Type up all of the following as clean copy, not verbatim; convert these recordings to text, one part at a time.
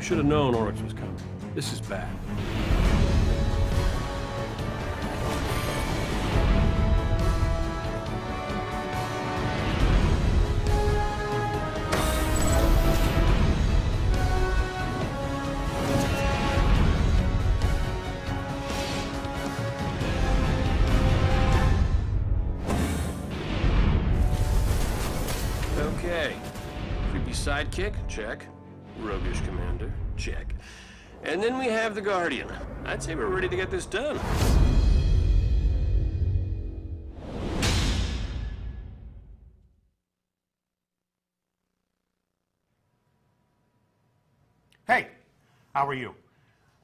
should have known Oryx was coming. This is bad. Okay. Creepy sidekick? Check. Roguish commander? Check. And then we have the Guardian. I'd say we're ready to get this done. Hey, how are you?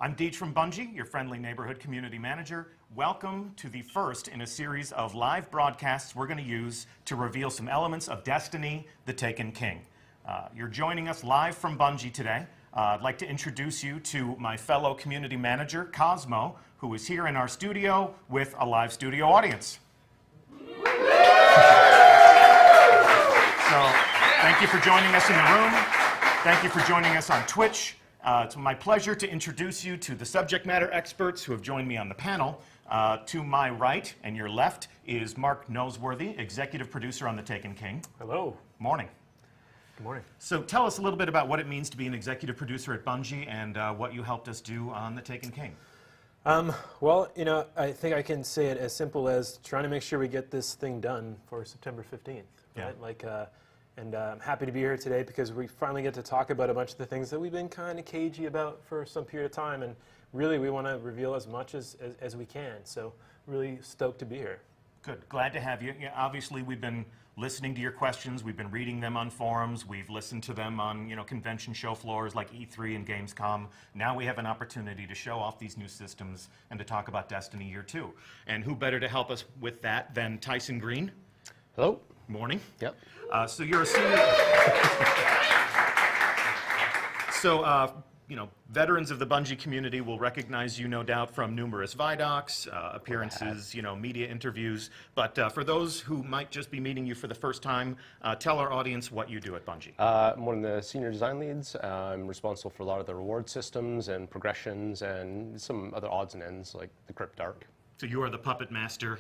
I'm Deej from Bungie, your friendly neighborhood community manager. Welcome to the first in a series of live broadcasts we're going to use to reveal some elements of Destiny: The Taken King. You're joining us live from Bungie today. I'd like to introduce you to my fellow community manager, Cosmo, who is here in our studio with a live studio audience. So, thank you for joining us in the room. Thank you for joining us on Twitch. It's my pleasure to introduce you to the subject matter experts who have joined me on the panel. To my right and your left is Mark Noseworthy, executive producer on The Taken King. Hello. Morning. Good morning. So tell us a little bit about what it means to be an executive producer at Bungie and what you helped us do on The Taken King. Well, you know, I think I can say it as simple as trying to make sure we get this thing done for September 15th. Right? Yeah. And I'm happy to be here today because we finally get to talk about a bunch of the things that we've been kind of cagey about for some period of time, and really we want to reveal as much as we can. So really stoked to be here. Good. Glad to have you. Yeah, obviously, we've been listening to your questions. We've been reading them on forums. We've listened to them on, convention show floors like E3 and Gamescom. Now we have an opportunity to show off these new systems and to talk about Destiny Year 2. And who better to help us with that than Tyson Green? Hello. Morning. Yep. So you're a senior... veterans of the Bungie community will recognize you, no doubt, from numerous Vidocs, appearances, media interviews. But for those who might just be meeting you for the first time, tell our audience what you do at Bungie. I'm one of the senior design leads. I'm responsible for a lot of the reward systems and progressions and some other odds and ends like the Cryptarch. So you are the puppet master.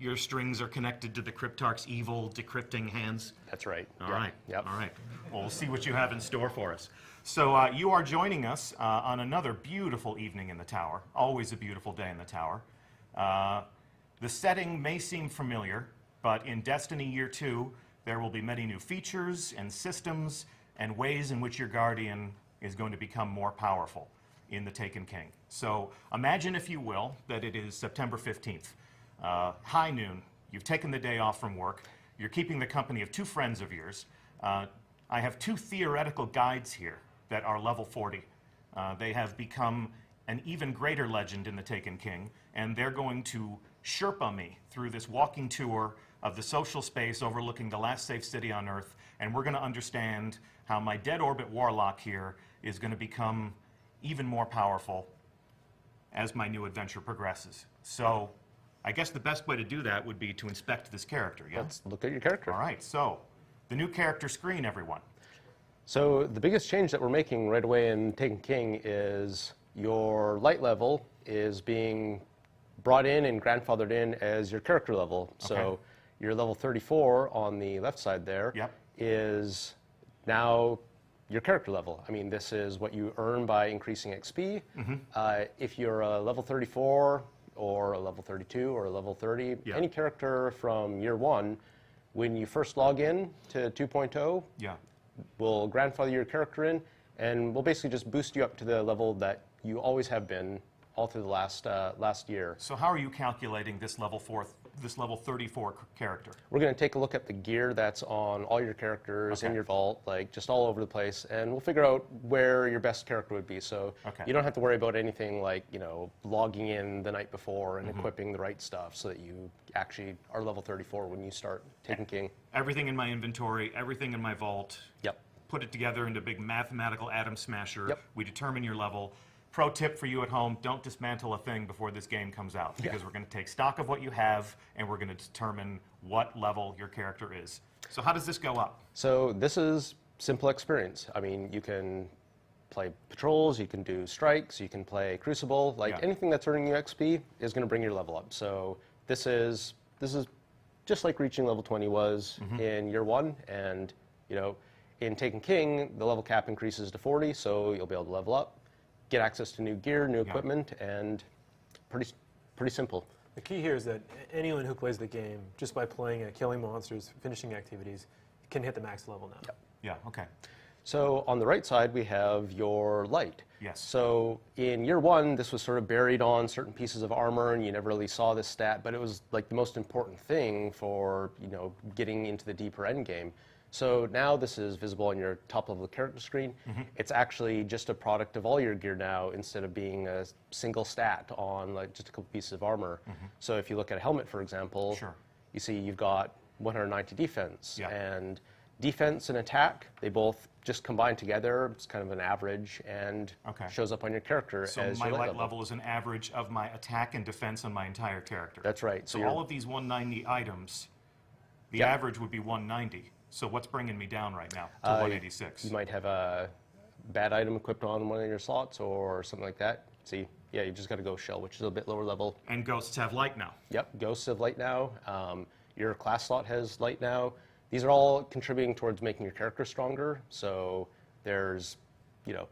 Your strings are connected to the Cryptarch's evil decrypting hands. That's right. All right. Yep. All right. Well, we'll see what you have in store for us. So you are joining us on another beautiful evening in the Tower. Always a beautiful day in the Tower. The setting may seem familiar, but in Destiny Year 2, there will be many new features and systems and ways in which your Guardian is going to become more powerful in The Taken King. So imagine, if you will, that it is September 15th. High noon. You've taken the day off from work. You're keeping the company of two friends of yours. I have two theoretical guides here that are level 40. They have become an even greater legend in The Taken King, and they're going to Sherpa me through this walking tour of the social space overlooking the last safe city on Earth, and we're going to understand how my dead orbit warlock here is going to become even more powerful as my new adventure progresses. So I guess the best way to do that would be to inspect this character, yeah? Let's look at your character. All right, so the new character screen, everyone. So the biggest change that we're making right away in Taken King is your light level is being brought in and grandfathered in as your character level. Okay. So your level 34 on the left side there is now your character level. I mean, this is what you earn by increasing XP. If you're a level 34 or a level 32 or a level 30, any character from year 1, when you first log in to 2.0, we'll grandfather your character in, and we'll basically just boost you up to the level that you always have been all through the last year. So how are you calculating this level 34 character? We're going to take a look at the gear that's on all your characters in your vault, like just all over the place, and we'll figure out where your best character would be. So you don't have to worry about anything like, logging in the night before and equipping the right stuff so that you actually are level 34 when you start Taken King. Everything in my inventory, everything in my vault. Yep. Put it together into a big mathematical atom smasher. Yep. We determine your level. Pro tip for you at home, don't dismantle a thing before this game comes out, because we're going to take stock of what you have and we're going to determine what level your character is. So how does this go up? So this is simple experience. I mean, you can play patrols, you can do strikes, you can play Crucible. Like anything that's earning you XP is going to bring your level up. So this is just like reaching level 20 was in year 1, and you know, in Taken King, the level cap increases to 40, so you'll be able to level up, get access to new gear, new equipment, and pretty simple. The key here is that anyone who plays the game, just by playing killing monsters, finishing activities, can hit the max level now. Yep. Yeah, okay. So on the right side, we have your light. Yes. So in year 1, this was sort of buried on certain pieces of armor, and you never really saw this stat, but it was like the most important thing for, you know, getting into the deeper end game. So now this is visible on your top level character screen. It's actually just a product of all your gear now, instead of being a single stat on like just a couple pieces of armor. So if you look at a helmet, for example, you see you've got 190 defense, and defense and attack, they both just combine together. It's kind of an average, and shows up on your character so as my your light level is an average of my attack and defense on my entire character. That's right. So all of these 190 items, the average would be 190. So what's bringing me down right now to 186? You might have a bad item equipped on one of your slots or something like that. See, yeah, you just got to go shell, which is a bit lower level. And ghosts have light now. Yep, ghosts have light now. Your class slot has light now. These are all contributing towards making your character stronger. So there's, you know,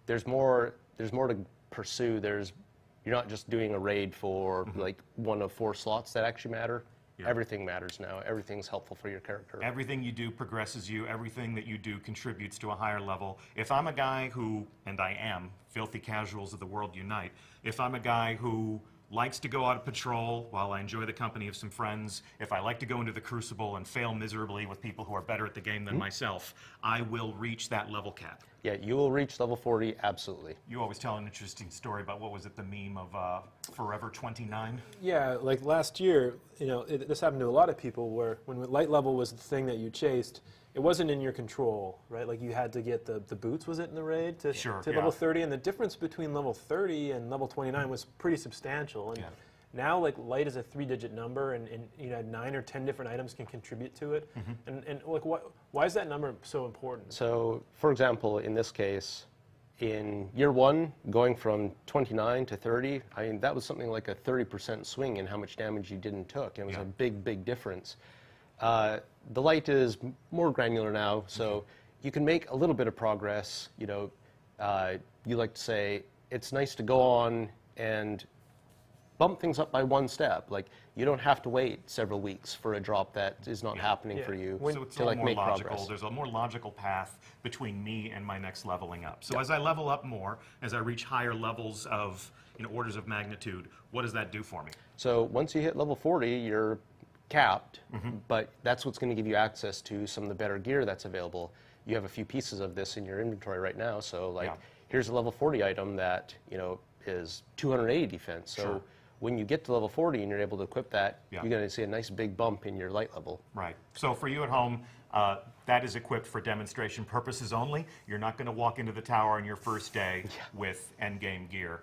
there's more to pursue. You're not just doing a raid for like one of 4 slots that actually matter. Everything matters now. Everything's helpful for your character. Everything you do progresses you. Everything that you do contributes to a higher level. If I'm a guy who, and I am, filthy casuals of the world unite, if I'm a guy who likes to go out of patrol while I enjoy the company of some friends, if I like to go into the Crucible and fail miserably with people who are better at the game than myself, I will reach that level cap. Yeah, you will reach level 40, absolutely. You always tell an interesting story about, what was it, the meme of Forever 29? Yeah, like last year, you know, this happened to a lot of people where when light level was the thing that you chased, it wasn't in your control, right? Like you had to get the boots, was it, in the raid to level 30? And the difference between level 30 and level 29 was pretty substantial. And now, like, light is a 3-digit number, and you know, 9 or 10 different items can contribute to it. And like, why is that number so important? So, for example, in this case, in year 1, going from 29 to 30, I mean, that was something like a 30% swing in how much damage you did and took. It was a big, big difference. The light is more granular now, so you can make a little bit of progress. You know, you like to say it's nice to go on and bump things up by 1 step. Like, you don't have to wait several weeks for a drop that is not happening for you so it's to like make logical. progress. There's a more logical path between me and my next leveling up. So as I level up more, as I reach higher levels of, you know, orders of magnitude, what does that do for me? So once you hit level 40, you're capped, but that's what's going to give you access to some of the better gear that's available. You have a few pieces of this in your inventory right now, so like here's a level 40 item that, you know, is 280 defense. So when you get to level 40 and you're able to equip that, you're going to see a nice big bump in your light level. Right. So for you at home, that is equipped for demonstration purposes only. You're not going to walk into the tower on your first day with endgame gear.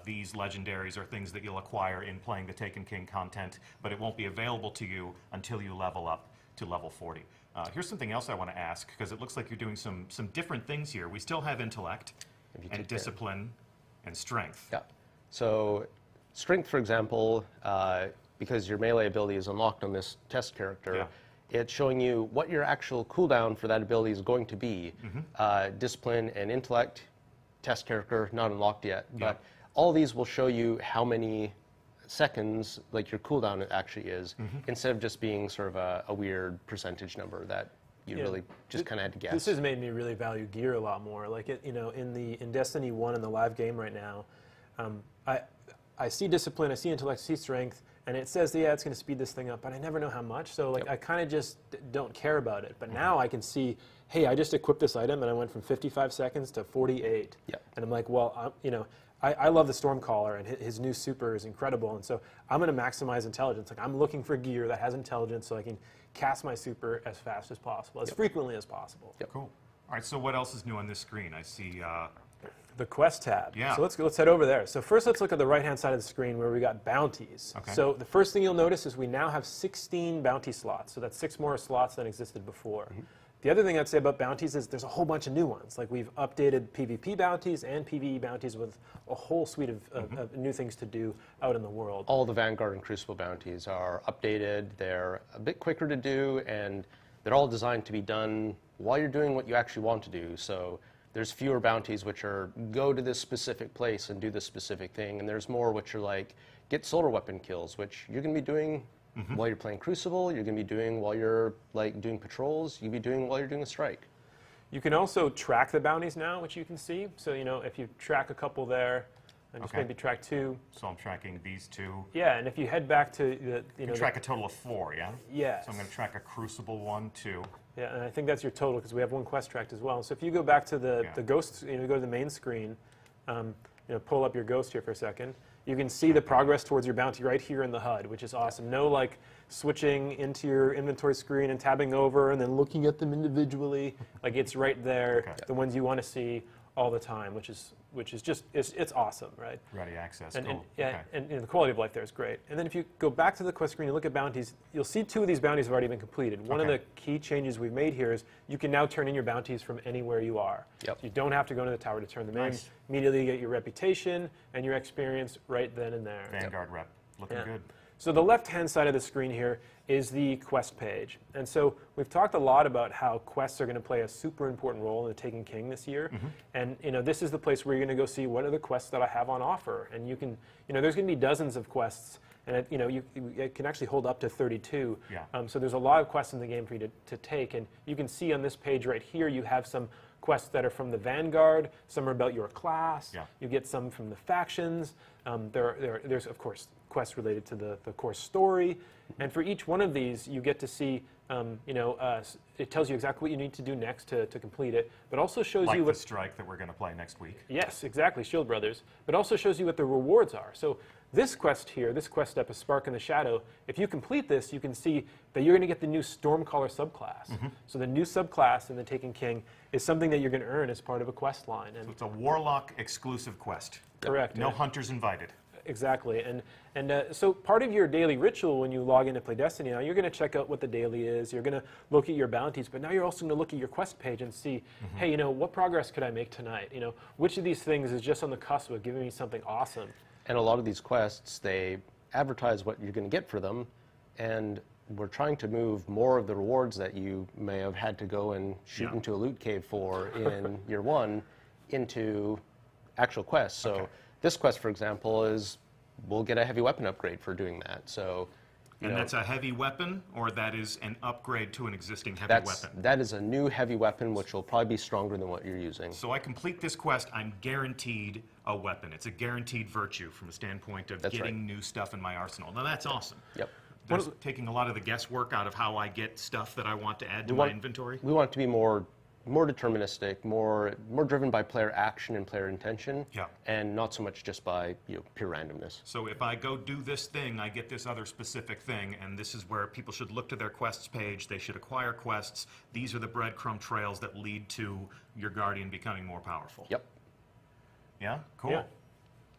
These legendaries are things that you'll acquire in playing the Taken King content, but it won't be available to you until you level up to level 40. Here's something else I want to ask, because it looks like you're doing some different things here. We still have intellect and discipline and strength. Yeah. So strength, for example, because your melee ability is unlocked on this test character, it's showing you what your actual cooldown for that ability is going to be. Discipline and intellect, test character, not unlocked yet. But all these will show you how many seconds, like your cooldown actually is, instead of just being sort of a weird percentage number that you really just kind of had to guess. This has made me really value gear a lot more. Like, you know, in Destiny 1 in the live game right now, I see discipline, I see intellect, I see strength, and it says, yeah, it's going to speed this thing up, but I never know how much, so like I kind of just don't care about it. But now I can see, hey, I just equipped this item, and I went from 55 seconds to 48. And I'm like, well, you know, I love the Stormcaller, and his new super is incredible, and so I'm going to maximize intelligence. Like, I'm looking for gear that has intelligence so I can cast my super as fast as possible, as frequently as possible. Cool. All right, so what else is new on this screen? I see the quest tab. So let's head over there. So first let's look at the right-hand side of the screen where we got bounties. So the first thing you'll notice is we now have 16 bounty slots. So that's 6 more slots than existed before. The other thing I'd say about bounties is there's a whole bunch of new ones. Like we've updated PvP bounties and PvE bounties with a whole suite of new things to do out in the world. All the Vanguard and Crucible bounties are updated. They're a bit quicker to do, and they're all designed to be done while you're doing what you actually want to do. So there's fewer bounties which are go to this specific place and do this specific thing, and there's more which are like get solar weapon kills, which you're going to be doing while you're playing Crucible, you're going to be doing while you're like doing patrols, you'll be doing while you're doing a strike. You can also track the bounties now, which you can see. So, you know, if you track a couple there, and just maybe track 2. So I'm tracking these 2. Yeah, and if you head back to the, you know, track a total of 4, yeah? Yes. So I'm going to track a Crucible 1, 2. Yeah, and I think that's your total because we have 1 quest tracked as well. So if you go back to the ghost, you know, go to the main screen, you know, pull up your ghost here for a second. You can see the progress towards your bounty right here in the HUD, which is awesome. No like switching into your inventory screen and tabbing over and then looking at them individually. Like it's right there, the ones you want to see all the time, which is just it's awesome, right? Ready access. And, cool. and the quality of life there is great. And then if you go back to the quest screen and look at bounties, you'll see 2 of these bounties have already been completed. One of the key changes we've made here is you can now turn in your bounties from anywhere you are. So you don't have to go to the tower to turn them in. Immediately you get your reputation and your experience right then and there. Vanguard rep, looking good. So the left-hand side of the screen here is the quest page. And so we've talked a lot about how quests are going to play a super important role in the Taken King this year. And you know, this is the place where you're going to go see what are the quests that I have on offer. And you can, you know, there's going to be dozens of quests, and it, you know, it can actually hold up to 32. So there's a lot of quests in the game for you to take. And you can see on this page right here, you have some quests that are from the Vanguard, some are about your class, you get some from the factions. There's, of course, quests related to the core story. And for each one of these, you get to see, you know, it tells you exactly what you need to do next to complete it, but also shows you what... the strike that we're going to play next week. Yes, exactly, Shield Brothers. But also shows you what the rewards are. So this quest here, this quest step is Spark in the Shadow. If you complete this, you can see that you're going to get the new Stormcaller subclass. So the new subclass in the Taken King is something that you're going to earn as part of a quest line. And so it's a Warlock exclusive quest. Correct. No hunters invited. Exactly, and so part of your daily ritual when you log in to play Destiny now, you're going to check out what the daily is, you're going to look at your bounties, but now you're also going to look at your quest page and see, hey, you know, what progress could I make tonight? You know, which of these things is just on the cusp of giving me something awesome? And a lot of these quests, they advertise what you're going to get for them, and we're trying to move more of the rewards that you may have had to go and shoot into a loot cave for in year 1 into actual quests. So this quest, for example, is we'll get a heavy weapon upgrade for doing that. So, and that's a heavy weapon, or that is an upgrade to an existing heavy weapon? That is a new heavy weapon, which will probably be stronger than what you're using. So I complete this quest, I'm guaranteed a weapon. It's a guaranteed virtue from a standpoint of getting new stuff in my arsenal. Now that's awesome. That's taking a lot of the guesswork out of how I get stuff that I want to add to my inventory. We want it to be more deterministic, more driven by player action and player intention, and not so much just by pure randomness. So if I go do this thing, I get this other specific thing, and this is where people should look to their quests page. They should acquire quests. These are the breadcrumb trails that lead to your Guardian becoming more powerful. Yeah? Cool. Yeah.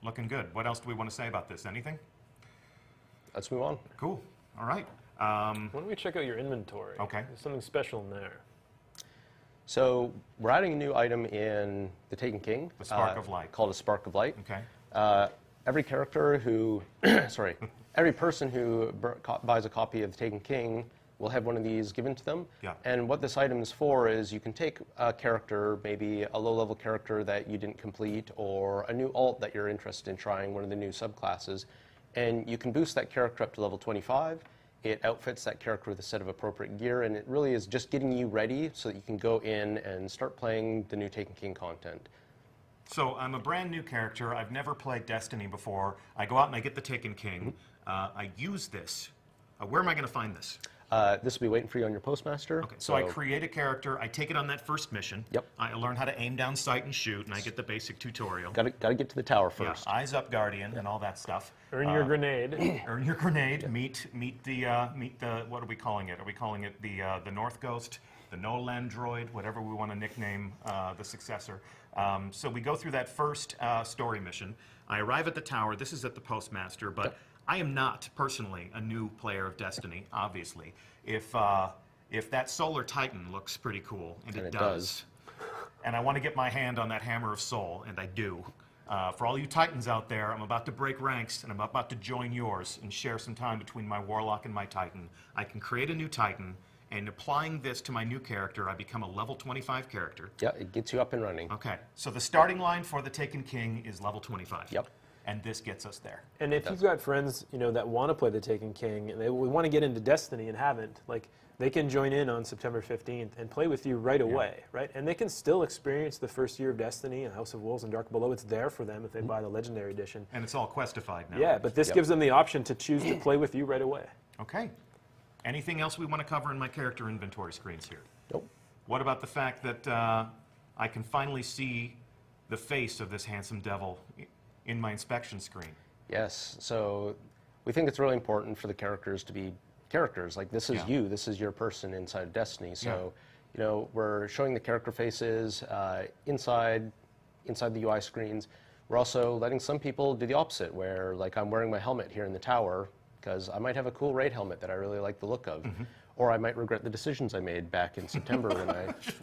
Looking good. What else do we want to say about this? Anything? Let's move on. Cool. All right. Why don't we check out your inventory? Okay. There's something special in there. So we're adding a new item in the Taken King. The Spark of Light. Called a Spark of Light. Okay. Every character who, every person who buys a copy of the Taken King will have one of these given to them. And what this item is for is you can take a character, maybe a low-level character that you didn't complete, or a new alt that you're interested in trying, one of the new subclasses, and you can boost that character up to level 25. It outfits that character with a set of appropriate gear, and it really is just getting you ready so that you can go in and start playing the new Taken King content. So I'm a brand new character. I've never played Destiny before. I go out and I get the Taken King. I use this. Where am I going to find this? This will be waiting for you on your postmaster. Okay, so I create a character. I take it on that first mission. I learn how to aim down sight and shoot, and I get the basic tutorial. Got to get to the tower first. Eyes up, Guardian, and all that stuff. Earn your grenade. Earn your grenade. Meet the what are we calling it? Are we calling it the North Ghost, the No-Land Droid, whatever we want to nickname the successor? So we go through that first story mission. I arrive at the tower. This is at the postmaster, but I am not personally a new player of Destiny. Obviously, if if that Solar Titan looks pretty cool, and it does, and I want to get my hand on that Hammer of Soul, and I do. For all you Titans out there, I'm about to break ranks, and I'm about to join yours and share some time between my Warlock and my Titan. I can create a new Titan, and applying this to my new character, I become a level 25 character. Yeah, it gets you up and running. Okay, so the starting line for the Taken King is level 25. Yep. And this gets us there. And if you've got friends, that want to play the Taken King, and they want to get into Destiny and haven't, they can join in on September 15th and play with you right away, right? And they can still experience the first year of Destiny and House of Wolves and Dark Below. It's there for them if they buy the Legendary Edition. And it's all questified now. Yeah, but this gives them the option to choose to play with you right away. Okay. Anything else we want to cover in my character inventory screens here? Nope. What about the fact that I can finally see the face of this handsome devil in my inspection screen? Yes, so we think it's really important for the characters to be characters. Like, this is you, this is your person inside of Destiny. So, we're showing the character faces inside the UI screens. We're also letting some people do the opposite, where, like, I'm wearing my helmet here in the tower because I might have a cool raid helmet that I really like the look of. Or I might regret the decisions I made back in September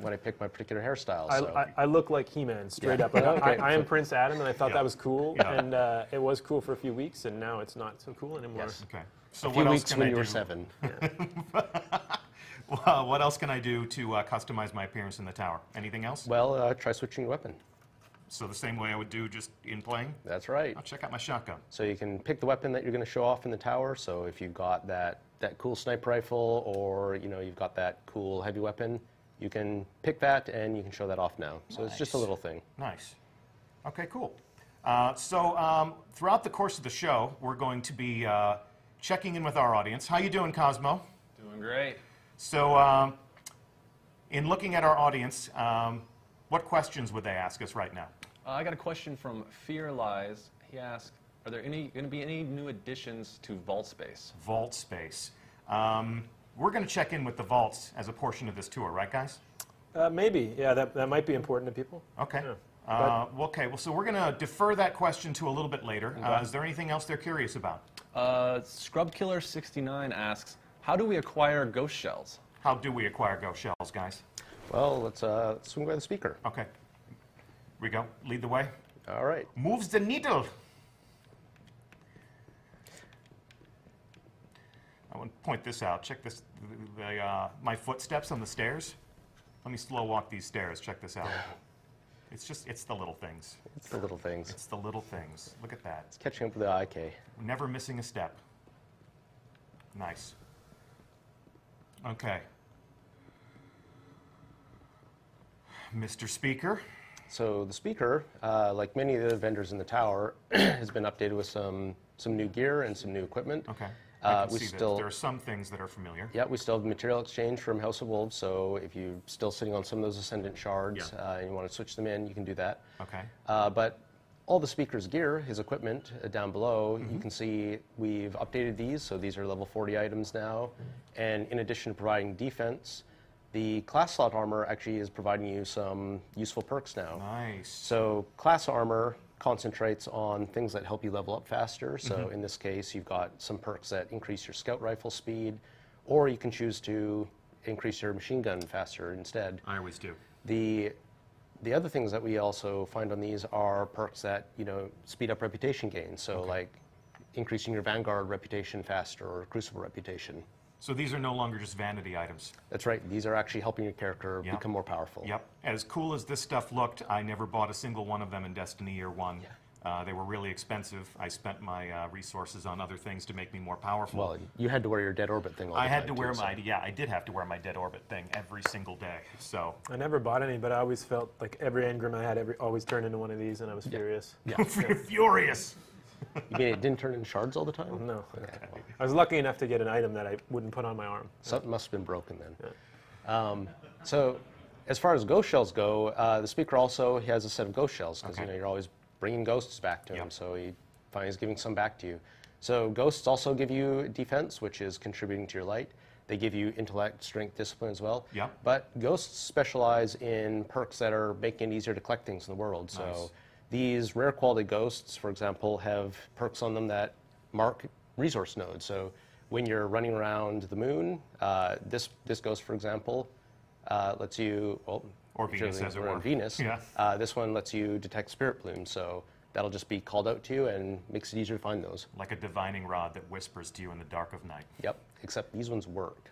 when I picked my particular hairstyle. I look like He-Man, straight up. I am Prince Adam, and I thought that was cool, and it was cool for a few weeks, and now it's not so cool anymore. Yes. Okay. So a few what weeks else can when I you do? were 7. Well, what else can I do to customize my appearance in the tower? Anything else? Well, try switching your weapon. So the same way I would do just in playing? That's right. I'll check out my shotgun. So you can pick the weapon that you're going to show off in the tower. So if you've got that cool sniper rifle, or you've got that cool heavy weapon, you can pick that and you can show that off now. So it's just a little thing. Nice. Okay, cool. Throughout the course of the show, we're going to be checking in with our audience. How you doing, Cosmo? Doing great. So in looking at our audience, what questions would they ask us right now? I got a question from Fear Lies. He asked, are there going to be any new additions to Vault Space? Vault Space. We're going to check in with the vaults as a portion of this tour, right, guys? Maybe. Yeah, that might be important to people. Okay. Yeah. Okay, well, so we're going to defer that question to a little bit later. Is there anything else they're curious about? Scrubkiller69 asks, how do we acquire ghost shells? How do we acquire ghost shells, guys? Well, let's swing by the speaker. Okay. Here we go. Lead the way. All right. Moves the needle. I want to point this out. Check this. My footsteps on the stairs. Let me slow walk these stairs. Check this out. It's the little things. It's the little things. It's the little things. Look at that. It's catching up with the IK. Never missing a step. Nice. Okay. Mr. Speaker. So the speaker, like many of the other vendors in the tower, has been updated with some new gear and some new equipment. Okay. I can see that. There are some things that are familiar. Yeah, we still have material exchange from House of Wolves, so if you're still sitting on some of those Ascendant shards and you want to switch them in, you can do that. Okay. But all the speaker's gear, his equipment, down below, you can see we've updated these, so these are level 40 items now. And in addition to providing defense, the class slot armor actually is providing you some useful perks now. Nice. So class armor concentrates on things that help you level up faster. So in this case, you've got some perks that increase your scout rifle speed, or you can choose to increase your machine gun faster instead. I always do. The other things that we also find on these are perks that speed up reputation gains. So like increasing your Vanguard reputation faster, or Crucible reputation. So these are no longer just vanity items. That's right. These are actually helping your character become more powerful. Yep. As cool as this stuff looked, I never bought a single one of them in Destiny Year 1. They were really expensive. I spent my resources on other things to make me more powerful. Well, you had to wear your Dead Orbit thing all the time. I had to wear I did have to wear my Dead Orbit thing every single day. So I never bought any, but I always felt like every engram I had always turned into one of these, and I was furious. Yeah. Furious. You mean it didn't turn into shards all the time? No. Okay. I was lucky enough to get an item that I wouldn't put on my arm. Something must have been broken then. So as far as ghost shells go, the speaker also has a set of ghost shells, because you're always bringing ghosts back to him, so he finally is giving some back to you. So ghosts also give you defense, which is contributing to your light. They give you intellect, strength, discipline as well. Yep. But ghosts specialize in perks that are making it easier to collect things in the world. So these rare quality ghosts, for example, have perks on them that mark resource nodes. So when you're running around the moon, this ghost, for example, lets you, well, or Venus, as it were. On Venus, yeah. This one lets you detect spirit plumes, so that'll just be called out to you and makes it easier to find those. Like a divining rod that whispers to you in the dark of night. Yep, except these ones work.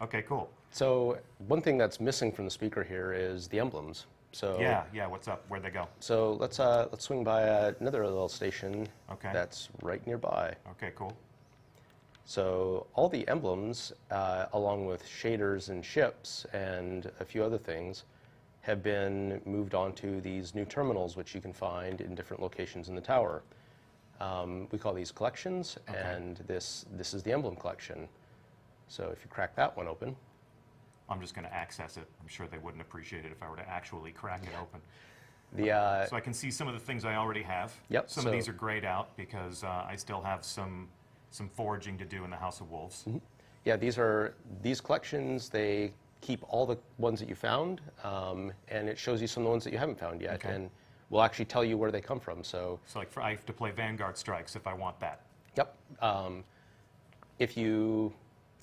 Okay, cool. So one thing that's missing from the speaker here is the emblems. So yeah, what's up? Where'd they go? So let's swing by another little station that's right nearby. Okay, cool. So all the emblems, along with shaders and ships and a few other things, have been moved onto these new terminals, which you can find in different locations in the tower. We call these collections, and this is the emblem collection. So if you crack that one open, I'm just going to access it. I'm sure they wouldn't appreciate it if I were to actually crack it open. So I can see some of the things I already have. Yep. Some of these are grayed out because I still have some foraging to do in the House of Wolves. Mm-hmm. Yeah, these collections, they keep all the ones that you found, and it shows you some of the ones that you haven't found yet, and will actually tell you where they come from. So like I have to play Vanguard Strikes if I want that. Yep.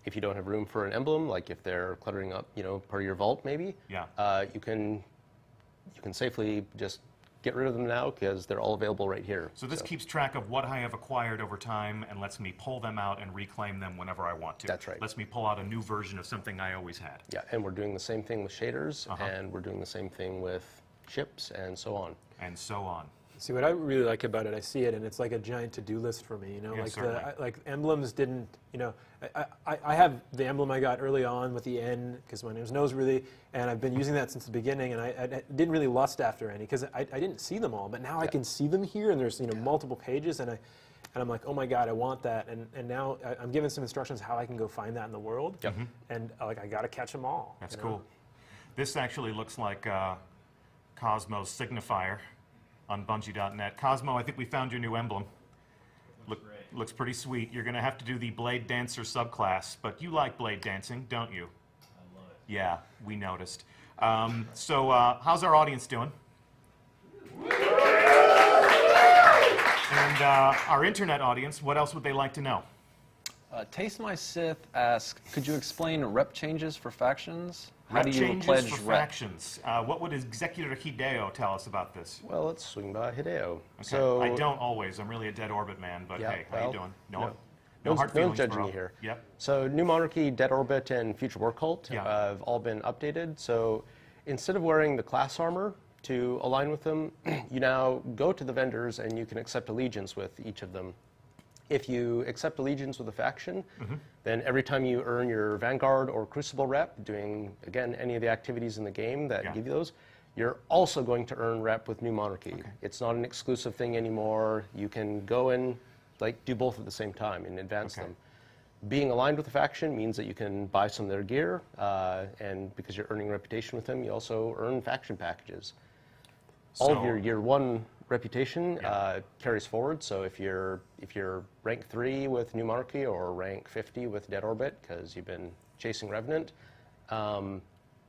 If you don't have room for an emblem, like if they're cluttering up, part of your vault, maybe. Yeah. You can safely just get rid of them now because they're all available right here. So this keeps track of what I have acquired over time and lets me pull them out and reclaim them whenever I want to. That's right. Lets me pull out a new version of something I always had. Yeah, and we're doing the same thing with shaders, and we're doing the same thing with ships, and so on. And so on. See, what I really like about it, I see it, and it's like a giant to-do list for me. Yeah, like emblems didn't. I have the emblem I got early on with the N because my name's Nose really, and I've been using that since the beginning. And I didn't really lust after any because I didn't see them all, but now I can see them here, and there's multiple pages, and I'm like, oh my god, I want that, and now I'm given some instructions how I can go find that in the world, and I got to catch them all. That's cool. This actually looks like Cosmo's signifier on Bungie.net. Cosmo, I think we found your new emblem. Looks pretty sweet. You're going to have to do the Blade Dancer subclass, but you like blade dancing, don't you? I love it. Yeah, we noticed. So how's our audience doing? And our internet audience, what else would they like to know? Taste My Sith asks, could you explain rep changes for factions? How Rep do you changes pledge for rep? factions. What would Executor Hideo tell us about this? Well, let's swing by Hideo. Okay. So I don't always. I'm really a dead orbit man, but hey, how you doing? No hard one's feelings, judging bro. you here. Yep. So New Monarchy, Dead Orbit, and Future War Cult have all been updated. So instead of wearing the class armor to align with them, you now go to the vendors and you can accept allegiance with each of them. If you accept allegiance with a faction, then every time you earn your Vanguard or Crucible rep, doing, again, any of the activities in the game that give you those, you're also going to earn rep with New Monarchy. Okay. It's not an exclusive thing anymore. You can go and do both at the same time and advance them. Being aligned with a faction means that you can buy some of their gear, and because you're earning reputation with them, you also earn faction packages. All of your year one reputation carries forward. So if you're rank 3 with New Monarchy or rank 50 with Dead Orbit because you've been chasing Revenant,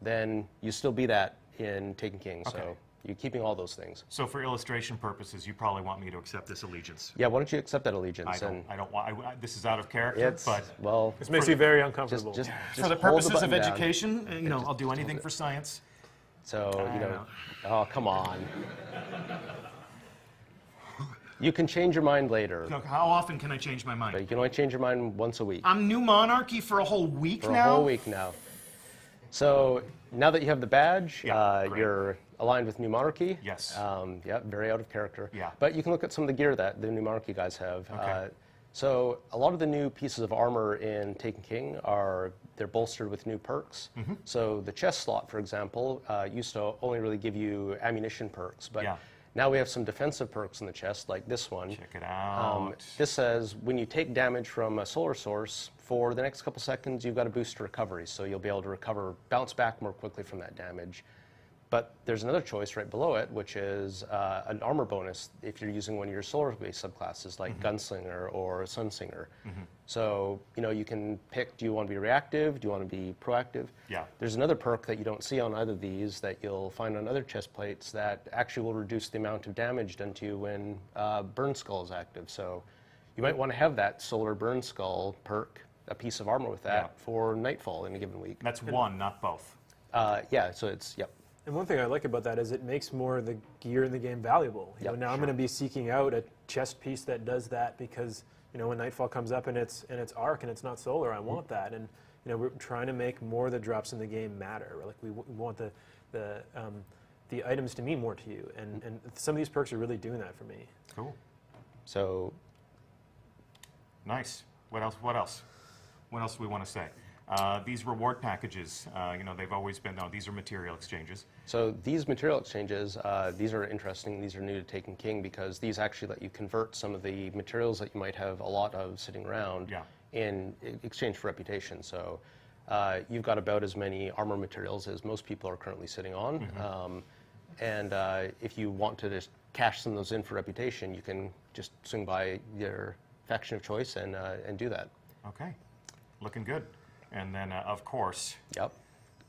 then you still be that in Taken King. So you're keeping all those things. So for illustration purposes, you probably want me to accept this allegiance. Yeah, why don't you accept that allegiance? I don't want. This is out of character, but well, this makes me very uncomfortable. Just for the purposes of down. education, I'll do anything for science. So oh come on. You can change your mind later. Look, how often can I change my mind? But you can only change your mind once a week. I'm New Monarchy for a whole week now? For a whole week now. So now that you have the badge, you're aligned with New Monarchy. Yes. Very out of character. Yeah. But you can look at some of the gear that the New Monarchy guys have. So a lot of the new pieces of armor in Taken King they're bolstered with new perks. So the chest slot, for example, used to only really give you ammunition perks, but now we have some defensive perks in the chest, like this one. Check it out. This says when you take damage from a solar source, for the next couple seconds, you've got a boost to recovery, so you'll be able to bounce back more quickly from that damage. But there's another choice right below it, which is an armor bonus if you're using one of your solar-based subclasses, like Gunslinger or Sunsinger. So, you can pick, do you want to be reactive? Do you want to be proactive? Yeah. There's another perk that you don't see on either of these that you'll find on other chest plates that actually will reduce the amount of damage done to you when Burn Skull is active. So you might want to have that solar burn skull perk, a piece of armor with that for Nightfall in a given week. That's one, not both. Yeah, so it's, yep. And one thing I like about that is it makes more of the gear in the game valuable. You know, now I'm going to be seeking out a chest piece that does that because, you know, when Nightfall comes up and it's arc and it's not solar, I want that. And, you know, we're trying to make more of the drops in the game matter. Like we want the items to mean more to you. And some of these perks are really doing that for me. Cool. So. Nice. What else? What else? What else do we want to say? These reward packages, you know, they've always been, these are material exchanges. So these material exchanges, these are interesting. These are new to Taken King because these actually let you convert some of the materials that you might have a lot of sitting around in exchange for reputation. So you've got about as many armor materials as most people are currently sitting on. And if you want to just cash some of those in for reputation, you can just swing by your faction of choice and do that. Okay, looking good. And then, of course, of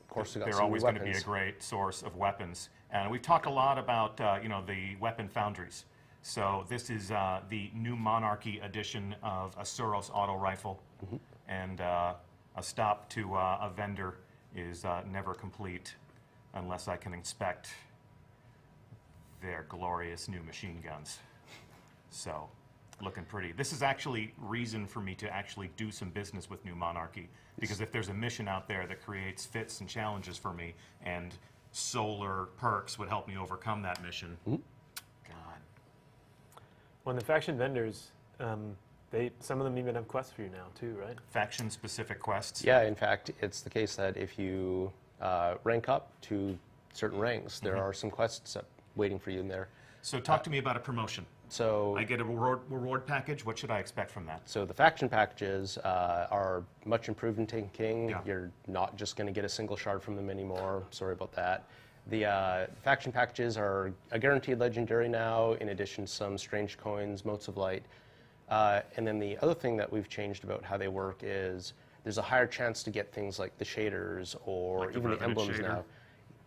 course, they're always going to be a great source of weapons. And we've talked a lot about, you know, the weapon foundries. So this is the new Monarchy edition of a Suros auto rifle. And a stop to a vendor is never complete unless I can inspect their glorious new machine guns. So, looking pretty. This is actually reason for me to actually do some business with New Monarchy, because if there's a mission out there that creates fits and challenges for me, and solar perks would help me overcome that mission. God. Well, the faction vendors, some of them even have quests for you now too, right? Faction-specific quests? Yeah, in fact, it's the case that if you rank up to certain ranks, there are some quests waiting for you in there. So talk to me about a promotion. So I get a reward package. What should I expect from that? So the faction packages are much improved in Taken King. Yeah. You're not just going to get a single shard from them anymore. Sorry about that. The faction packages are a guaranteed legendary now, in addition to some strange coins, motes of light. And then the other thing that we've changed about how they work is there's a higher chance to get things like the shaders or like even the emblems shader. now.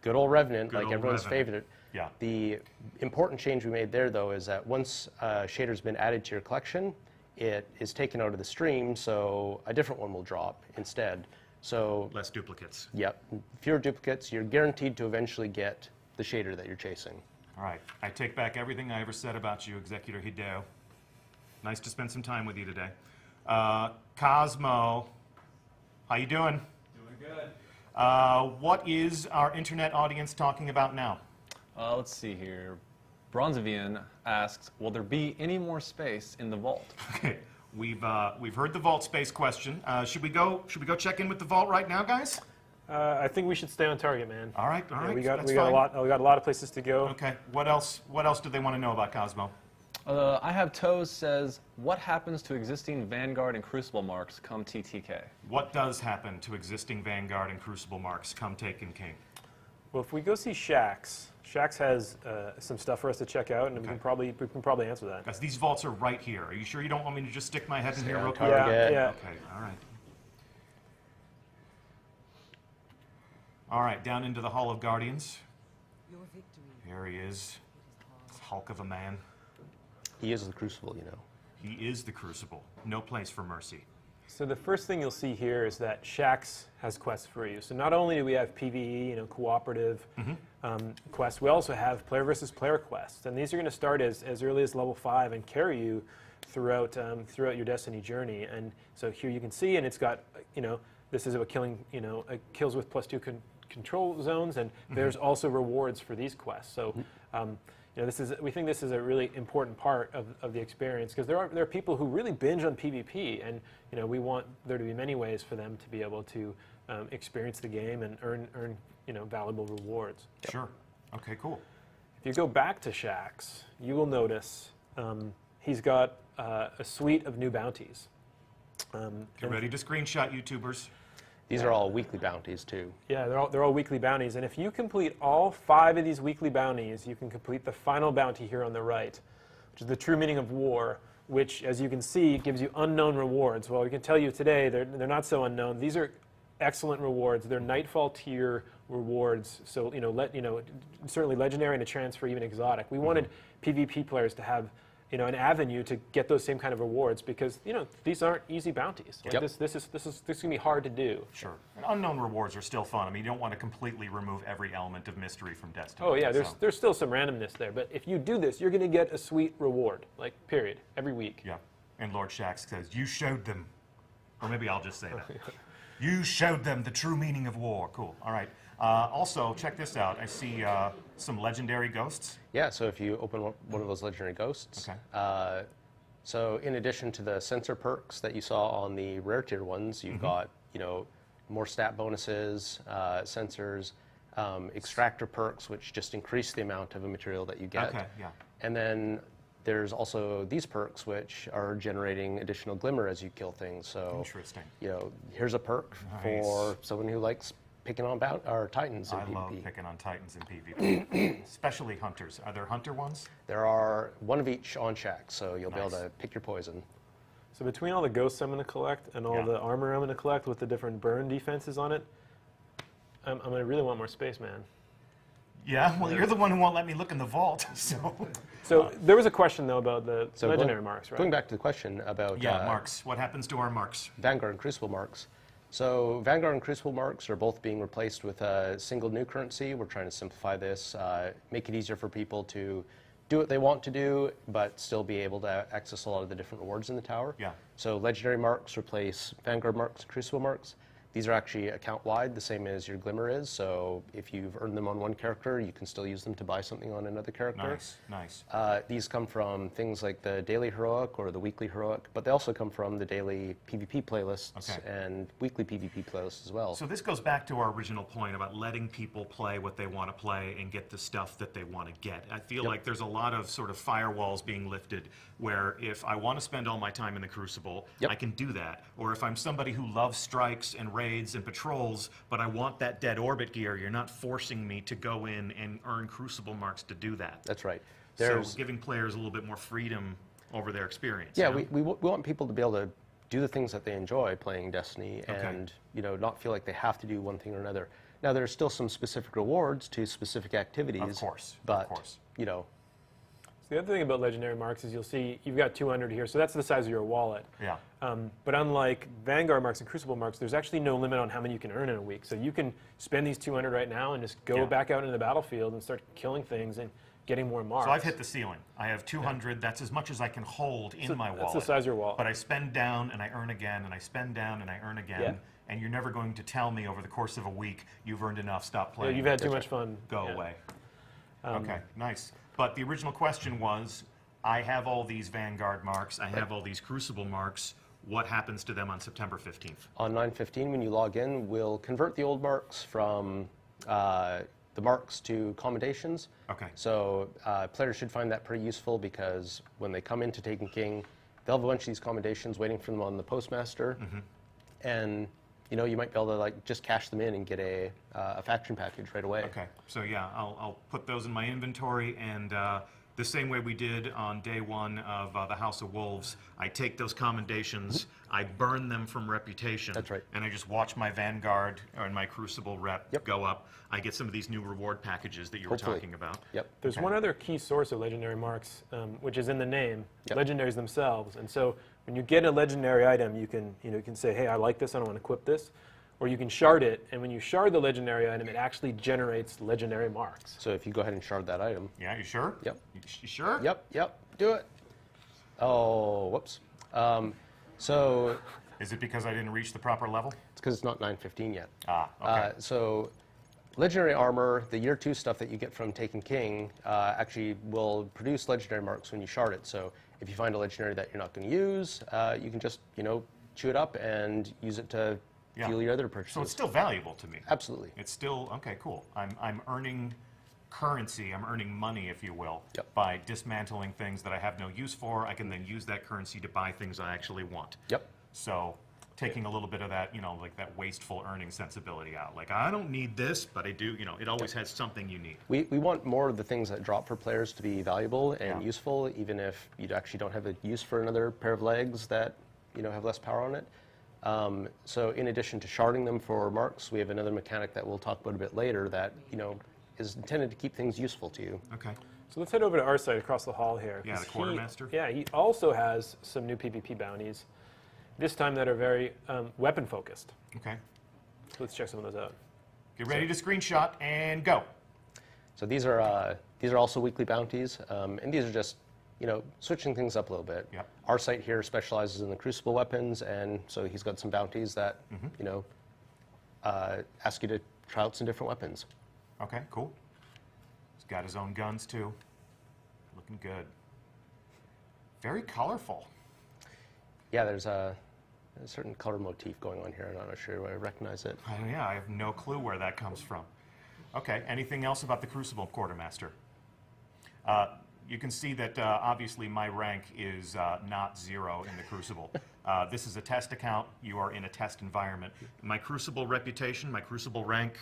Good old Revenant, Good like old everyone's Revenant. favorite. Yeah. The important change we made there, though, is that once shader's been added to your collection, it is taken out of the stream, so a different one will drop instead. So less duplicates. Yep. Fewer duplicates. You're guaranteed to eventually get the shader that you're chasing. All right. I take back everything I ever said about you, Executor Hideo. Nice to spend some time with you today. Cosmo, how you doing? Doing good. What is our internet audience talking about now? Let's see here. Bronzevian asks, will there be any more space in the vault? Okay, we've heard the vault space question. Should we go check in with the vault right now, guys? I think we should stay on target, man. All right, all right. We got a lot of places to go. Okay. What else do they want to know about Cosmo? I have Toes says, what happens to existing Vanguard and Crucible marks come TTK? What does happen to existing Vanguard and Crucible marks come Taken King? Well, if we go see Shax has some stuff for us to check out, and we can probably answer that. Guys, these vaults are right here. Are you sure you don't want me to just stick my head in here real quick? target. Yeah. Okay, all right. All right, down into the Hall of Guardians. Your victory. Here he is. This hulk of a man. He is the Crucible, you know. He is the Crucible. No place for mercy. So the first thing you'll see here is that Shax has quests for you. So not only do we have PvE, cooperative quests, we also have player versus player quests, and these are going to start as early as level 5 and carry you throughout your Destiny journey. And so here you can see, and it's got this is about killing kills with +2 control zones, and there's also rewards for these quests. So. We think this is a really important part of the experience, because there are people who really binge on PvP, and we want there to be many ways for them to be able to experience the game and earn valuable rewards. Sure. Okay, cool. If you go back to Shax, you will notice he's got a suite of new bounties. Get ready to screenshot, YouTubers. These are all weekly bounties, too. Yeah, they're all weekly bounties, and if you complete all 5 of these weekly bounties, you can complete the final bounty here on the right, which is the true meaning of war, which, as you can see, gives you unknown rewards. Well, we can tell you today they're not so unknown. These are excellent rewards. They're Nightfall tier rewards, so certainly legendary and a chance for even exotic. We wanted PvP players to have you know, an avenue to get those same kind of rewards, because, you know, these aren't easy bounties. Like this can be hard to do. Sure. And unknown rewards are still fun. I mean, you don't want to completely remove every element of mystery from Destiny. Oh yeah, there's still some randomness there, but if you do this, you're going to get a sweet reward, like period, every week. Yeah. And Lord Shaxx says, "You showed them," or maybe I'll just say that. You showed them the true meaning of war. Cool. All right. Also, check this out. I see some legendary ghosts. Yeah, so if you open one of those legendary ghosts, okay. So in addition to the sensor perks that you saw on the rare tier ones, you've got, you know, more stat bonuses, sensors, extractor perks, which just increase the amount of a material that you get. Okay, yeah. And then there's also these perks, which are generating additional glimmer as you kill things. So, interesting. You know, here's a perk for someone who likes picking on Titans in PvP. I love picking on Titans in PvP, especially hunters. Are there hunter ones? There are one of each on Shaxx, so you'll be able to pick your poison. So between all the ghosts I'm going to collect and all the armor I'm going to collect with the different burn defenses on it, I'm going to really want more space, man. Yeah, well, you're the one who won't let me look in the vault, So there was a question, though, about the legendary marks, right? Going back to the question about... marks. What happens to our marks? Vanguard and Crucible marks. So Vanguard and Crucible marks are both being replaced with a single new currency. We're trying to simplify this, make it easier for people to do what they want to do, but still be able to access a lot of the different rewards in the tower. Yeah. So legendary marks replace Vanguard marks, Crucible marks. These are actually account-wide, the same as your Glimmer is. So if you've earned them on one character, you can still use them to buy something on another character. Nice, nice. These come from things like the daily heroic or the weekly heroic, but they also come from the daily PvP playlists and weekly PvP playlists as well. So this goes back to our original point about letting people play what they want to play and get the stuff that they want to get. I feel like there's a lot of sort of firewalls being lifted where if I want to spend all my time in the Crucible, I can do that. Or if I'm somebody who loves strikes and raids and patrols, but I want that dead orbit gear, you're not forcing me to go in and earn Crucible marks to do that. That's right. So giving players a little bit more freedom over their experience. Yeah, we want people to be able to do the things that they enjoy playing Destiny and you know, not feel like they have to do one thing or another. Now, there's still some specific rewards to specific activities. Of course. But, you know. So the other thing about legendary marks is you'll see you've got 200 here, so that's the size of your wallet. Yeah. But unlike Vanguard marks and Crucible marks, there's actually no limit on how many you can earn in a week. So you can spend these 200 right now and just go back out into the battlefield and start killing things and getting more marks. So I've hit the ceiling. I have 200. That's as much as I can hold in my wallet. That's the size of your wallet. But I spend down and I earn again, and I spend down and I earn again. Yeah. And you're never going to tell me over the course of a week you've earned enough, stop playing. Yeah, you've had too much fun. Go away. Okay, nice. But the original question was, I have all these Vanguard marks, I have all these Crucible marks, what happens to them on September 15th? On 9/15, when you log in, we'll convert the old marks from the marks to commendations. Okay. So players should find that pretty useful because when they come into Taken King, they'll have a bunch of these commendations waiting for them on the postmaster. And you know, you might be able to like just cash them in and get a faction package right away. Okay, so yeah, I'll put those in my inventory, and the same way we did on day one of the House of Wolves, I take those commendations, I burn them from reputation. That's right. And I just watch my Vanguard or my Crucible rep go up. I get some of these new reward packages that you were talking about. Yep. There's one other key source of legendary marks, which is in the name, legendaries themselves. And so when you get a legendary item, you can say, hey, I like this, I don't want to equip this. Or you can shard it, and when you shard the legendary item, it actually generates legendary marks. So if you go ahead and shard that item. Yeah, you sure? Yep. You sure? Yep, do it. Oh, whoops. So... Is it because I didn't reach the proper level? It's because it's not 9/15 yet. Ah, okay. So legendary armor, the year 2 stuff that you get from Taken King, actually will produce legendary marks when you shard it. So if you find a legendary that you're not going to use, you can just, you know, chew it up and use it to fuel your other purchases. So it's still valuable to me. Absolutely. It's still, okay, cool. I'm earning currency, I'm earning money, if you will, by dismantling things that I have no use for. I can then use that currency to buy things I actually want. Yep. So taking a little bit of that, you know, like that wasteful earning sensibility out. Like, I don't need this, but I do, you know, it always has something you need. We want more of the things that drop for players to be valuable and useful, even if you actually don't have a use for another pair of legs that, you know, have less power on it. So in addition to sharding them for marks, we have another mechanic that we'll talk about a bit later that, you know, is intended to keep things useful to you. Okay. So let's head over to our side across the hall here. Yeah, the quartermaster. Yeah, he also has some new PvP bounties, this time that are very weapon focused. Okay. So let's check some of those out. Get ready to screenshot and go. So these are also weekly bounties, and these are just, switching things up a little bit. Yep. Our site here specializes in the Crucible weapons, and so he's got some bounties that, ask you to try out some different weapons. Okay, cool. He's got his own guns too. Looking good. Very colorful. Yeah, there's a certain color motif going on here, and I'm not sure I recognize it. Yeah, I have no clue where that comes from. Okay, anything else about the Crucible quartermaster? You can see that obviously my rank is not 0 in the Crucible. This is a test account. You are in a test environment. My Crucible reputation, my Crucible rank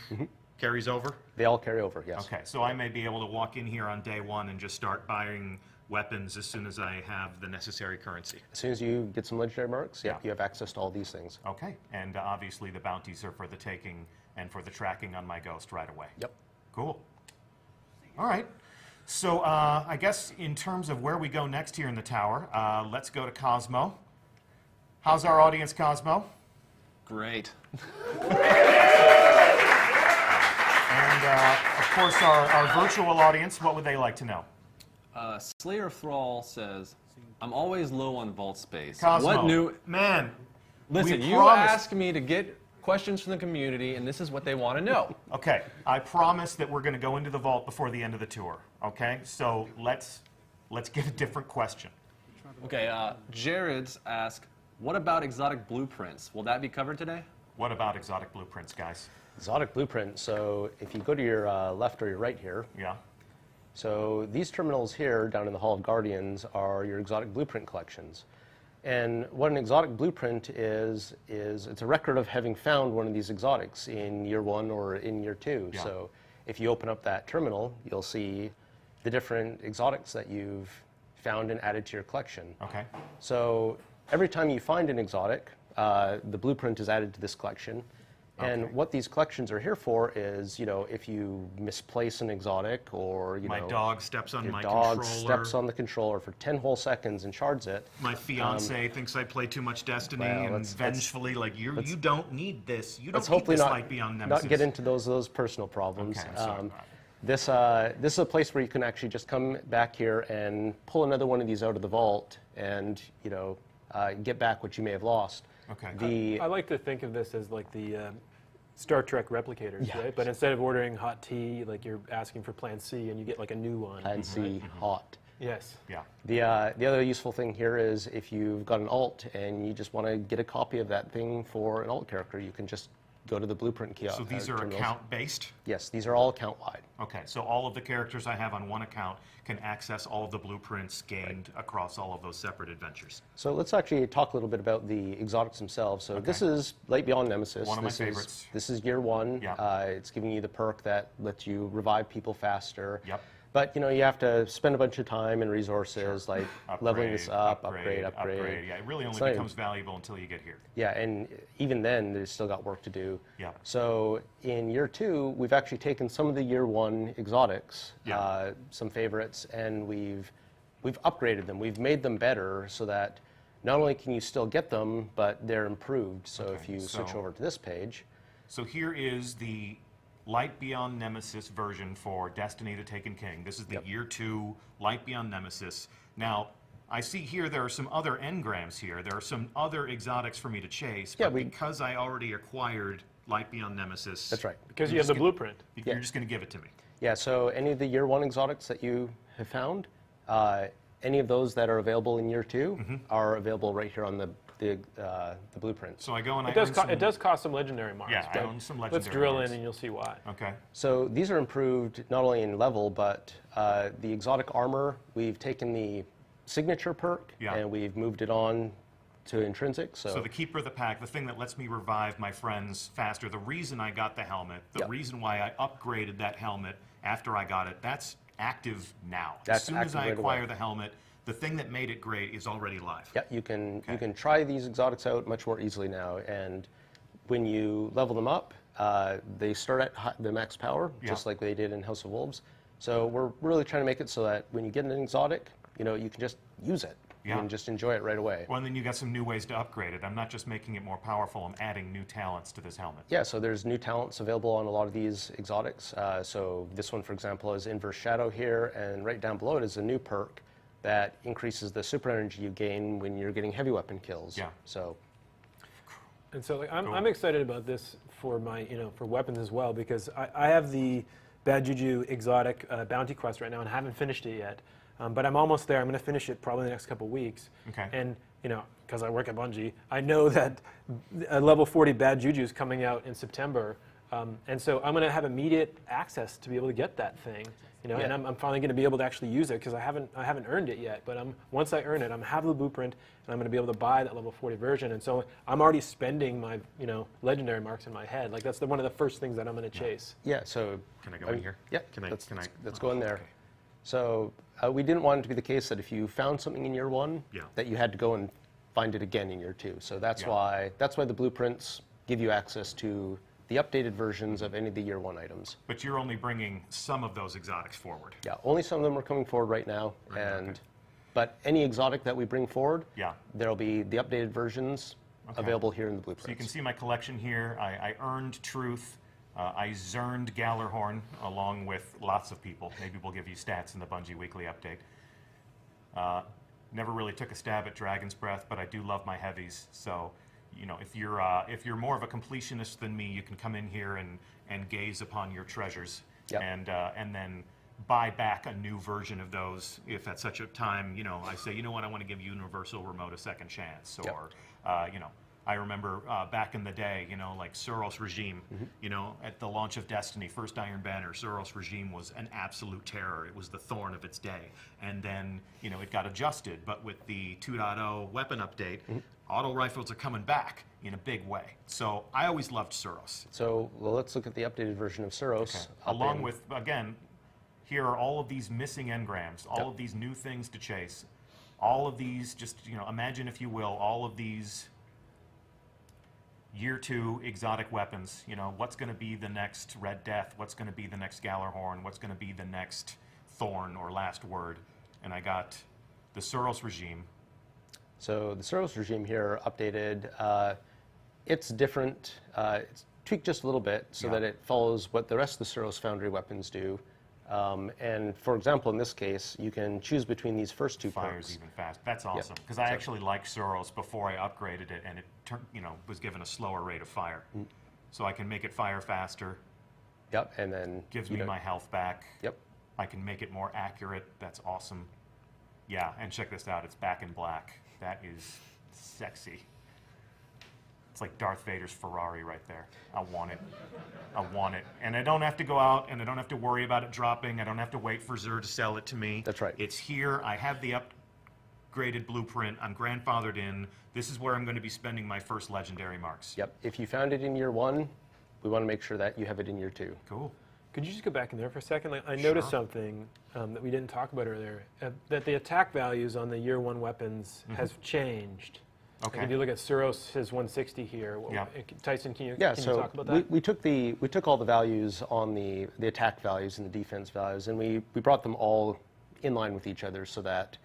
carries over? They all carry over, yes. Okay, so I may be able to walk in here on day 1 and just start buying weapons as soon as I have the necessary currency. As soon as you get some legendary marks, yeah, you have access to all these things. Okay, and obviously the bounties are for the taking and for the tracking on my ghost right away. Yep. Cool. All right. So I guess in terms of where we go next here in the tower, let's go to Cosmo. How's our audience, Cosmo? Great. And of course, our virtual audience, what would they like to know? Slayer Thrall says, I'm always low on vault space. Cosmo, What new... man, Listen, we you promised... asked me to get questions from the community, and this is what they want to know. Okay, I promise that we're going to go into the vault before the end of the tour. Okay, so let's get a different question. Okay, Jared's asked, what about exotic blueprints? Will that be covered today? What about exotic blueprints, guys? Exotic blueprint, so if you go to your left or your right here, Yeah. so these terminals here down in the Hall of Guardians are your exotic blueprint collections. And what an exotic blueprint is it's a record of having found one of these exotics in year 1 or in year 2. Yeah. So if you open up that terminal, you'll see the different exotics that you've found and added to your collection. Okay. So every time you find an exotic, the blueprint is added to this collection. And what these collections are here for is, if you misplace an exotic or, my dog steps on my dog controller. steps on the controller for 10 whole seconds and shards it. My fiance thinks I play too much Destiny, well, and vengefully, you don't need this. You Let's don't need hopefully this Light Beyond Nemesis. not get into those personal problems. Okay, I'm sorry. This is a place where you can actually just come back here and pull another one of these out of the vault and, get back what you may have lost. Okay. I like to think of this as like the Star Trek replicators, Yeah. right? But instead of ordering hot tea, like you're asking for Plan C and you get like a new one. Plan C, hot. Yes. Yeah. The other useful thing here is if you've got an alt and you just want to get a copy of that thing for an alt character, you can just go to the blueprint kiosk. So these are account-based? Yes, these are all account-wide. Okay, so all of the characters I have on one account can access all of the blueprints gained across all of those separate adventures. So let's actually talk a little bit about the exotics themselves. So this is Light Beyond Nemesis. One of my favorites. This is year 1. Yeah. It's giving you the perk that lets you revive people faster. Yep. But you have to spend a bunch of time and resources like leveling this up, upgrade. Yeah, it really only becomes valuable until you get here. Yeah, and even then, there's still got work to do. Yeah. So in year 2, we've actually taken some of the year 1 exotics, some favorites, and we've upgraded them. We've made them better so that not only can you still get them, but they're improved. So if you switch over to this page. So here is the Light Beyond Nemesis version for Destiny the Taken King. This is the year 2 Light Beyond Nemesis. Now, I see here there are some other engrams here. There are some other exotics for me to chase, but because I already acquired Light Beyond Nemesis... That's right. Because you have the blueprint. You're just going to give it to me. Yeah, so any of the year 1 exotics that you have found, any of those that are available in year 2 are available right here on the blueprint. So I go and it does cost some legendary marks. Yeah, I own some legendary Let's drill marks. in and you'll see why. Okay. So these are improved not only in level, but the exotic armor, we've taken the signature perk and we've moved it on to intrinsic. So the keeper of the pack, the thing that lets me revive my friends faster, the reason I got the helmet, the reason why I upgraded that helmet after I got it, that's active now. As soon as I acquire the helmet, the thing that made it great is already live. Yeah, you can try these exotics out much more easily now, and when you level them up, they start at the max power, just like they did in House of Wolves, So we're really trying to make it so that when you get an exotic, you know, you can just use it. Yeah. And just enjoy it right away. Well, and then you got some new ways to upgrade it. I'm not just making it more powerful, I'm adding new talents to this helmet. Yeah, so there's new talents available on a lot of these exotics. So this one, for example, is Inverse Shadow here, and right down below it is a new perk that increases the super energy you gain when you're getting heavy weapon kills. Yeah. So. And so like, Cool. I'm excited about this for my, for weapons as well, because I have the Bad Juju exotic bounty quest right now and haven't finished it yet. But I'm almost there. I'm going to finish it probably in the next couple weeks. Okay. And, because I work at Bungie, I know that a level 40 Bad Juju is coming out in September. And so I'm going to have immediate access to be able to get that thing. Yeah. And I'm finally going to be able to actually use it because I haven't earned it yet. But once I earn it, I'm have the blueprint and I'm going to be able to buy that level 40 version. And so I'm already spending my legendary marks in my head. Like that's one of the first things that I'm going to chase. Yeah. So. Can I go in here? Yeah. Let's go in there. Okay. So we didn't want it to be the case that if you found something in year 1, Yeah. that you had to go and find it again in year 2. So that's why the blueprints give you access to the updated versions of any of the year 1 items. But you're only bringing some of those exotics forward. Yeah, only some of them are coming forward right now, but any exotic that we bring forward, there'll be the updated versions available here in the blueprints. So you can see my collection here. I earned Truth. I zerned Gallarhorn along with lots of people. Maybe we'll give you stats in the Bungie Weekly Update. Never really took a stab at Dragon's Breath, but I do love my heavies. So, if you're more of a completionist than me, you can come in here and gaze upon your treasures, and then buy back a new version of those if at such a time, I say, I want to give Universal Remote a second chance, or I remember back in the day, like Suros Regime, at the launch of Destiny, first Iron Banner, Suros Regime was an absolute terror. It was the thorn of its day. And then, it got adjusted. But with the 2.0 weapon update, auto rifles are coming back in a big way. So I always loved Suros. So, let's look at the updated version of Suros. Okay. Along with, again, here are all of these missing engrams, all of these new things to chase. All of these, just, imagine, if you will, all of these Year 2 exotic weapons. What's going to be the next Red Death? What's going to be the next Gallarhorn? What's going to be the next Thorn or Last Word? And I got the Suros Regime. So the Suros Regime here updated. It's different. It's tweaked just a little bit so that it follows what the rest of the Suros Foundry weapons do. And for example, in this case, you can choose between these first two Fires perks. even fast. That's awesome, because I actually liked Suros before I upgraded it, and it was given a slower rate of fire. So I can make it fire faster. Yep, and then gives me my health back. Yep. I can make it more accurate. That's awesome. Yeah, and check this out. It's back in black. That is sexy. It's like Darth Vader's Ferrari right there. I want it. I want it. And I don't have to go out, and I don't have to worry about it dropping. I don't have to wait for Xur to sell it to me. That's right. It's here. I have the upgraded blueprint. I'm grandfathered in. This is where I'm going to be spending my first legendary marks. Yep. If you found it in year 1, we want to make sure that you have it in year 2. Cool. Could you just go back in there for a second? Like, I noticed something that we didn't talk about earlier, that the attack values on the year 1 weapons has changed. Okay. Like if you look at Suros, his 160 here. Tyson, can you talk about that? We took all the values on the attack values and the defense values, and we brought them all in line with each other so that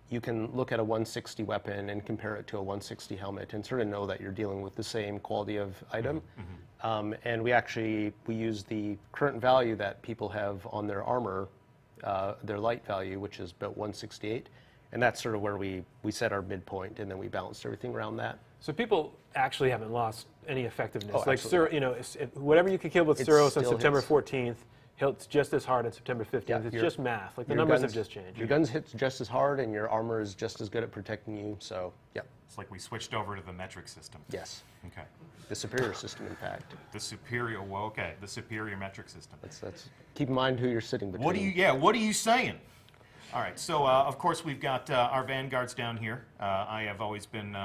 you can look at a 160 weapon and compare it to a 160 helmet and sort of know that you're dealing with the same quality of item. And we use the current value that people have on their armor, their light value, which is about 168. And that's sort of where we set our midpoint, and then we balanced everything around that. So people actually haven't lost any effectiveness. Oh, like whatever you could kill with Suros on September 14th, it's just as hard on September 15th. Yeah, it's just math. Like the numbers have just changed. Your guns hit just as hard, and your armor is just as good at protecting you. So, yeah. It's like we switched over to the metric system. Yes. Okay. The superior system, in fact. The superior. Well, okay. The superior metric system. That's keep in mind who you're sitting between. What are you saying? All right, so of course we've got our vanguards down here. I have always been,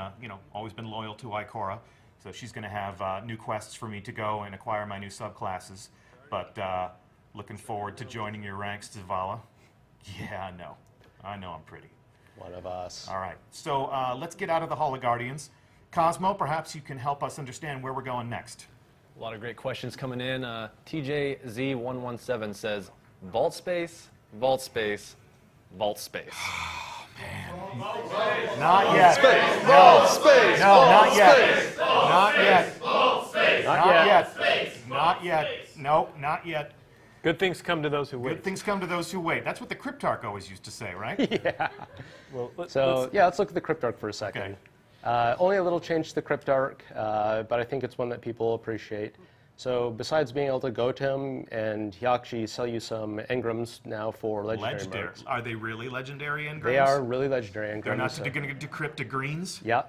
always been loyal to Ikora, so she's going to have new quests for me to go and acquire my new subclasses. But looking forward to joining your ranks, Zavala. Yeah, I know I'm pretty. One of us. All right, so let's get out of the Hall of Guardians. Cosmo, perhaps you can help us understand where we're going next. A lot of great questions coming in. TJZ117 says, vault space, vault space, vault space. Not yet. Space, No. vault space, No, vault not yet. space. Not yet. Not yet. Space. Not yet. Nope, not yet. Good things come to those who wait. Good things come to those who wait. That's what the Cryptarch always used to say, right? Yeah. Well, Let's look at the Cryptarch for a second. Okay. Only a little change to the Cryptarch, but I think it's one that people appreciate. So besides being able to go to him, and he'll actually sell you some engrams now for legendary modes. Are they really legendary engrams? They are really legendary engrams. They're not going to decrypt to greens? Yeah,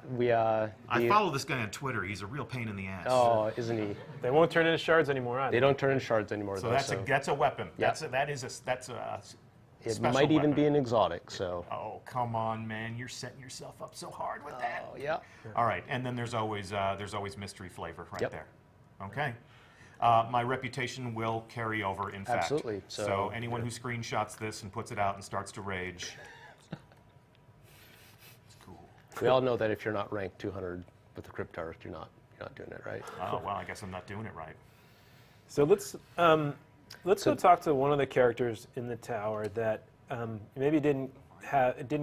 I follow this guy on Twitter. He's a real pain in the ass. Oh, isn't he? they won't turn into shards anymore either. They don't turn into shards anymore. So though, that's a weapon. Yeah. That's a it special might even weapon. be an exotic. So. Oh, come on, man! You're setting yourself up so hard with that. Oh yeah. All right, and then there's always mystery flavor right Yep. there. Okay. My reputation will carry over, in fact. Absolutely. So anyone who screenshots this and puts it out and starts to rage, it's cool. We all know that if you're not ranked 200 with the Cryptarch, you're not doing it right. Oh, well, I guess I'm not doing it right. So let's go talk to one of the characters in the tower that maybe didn't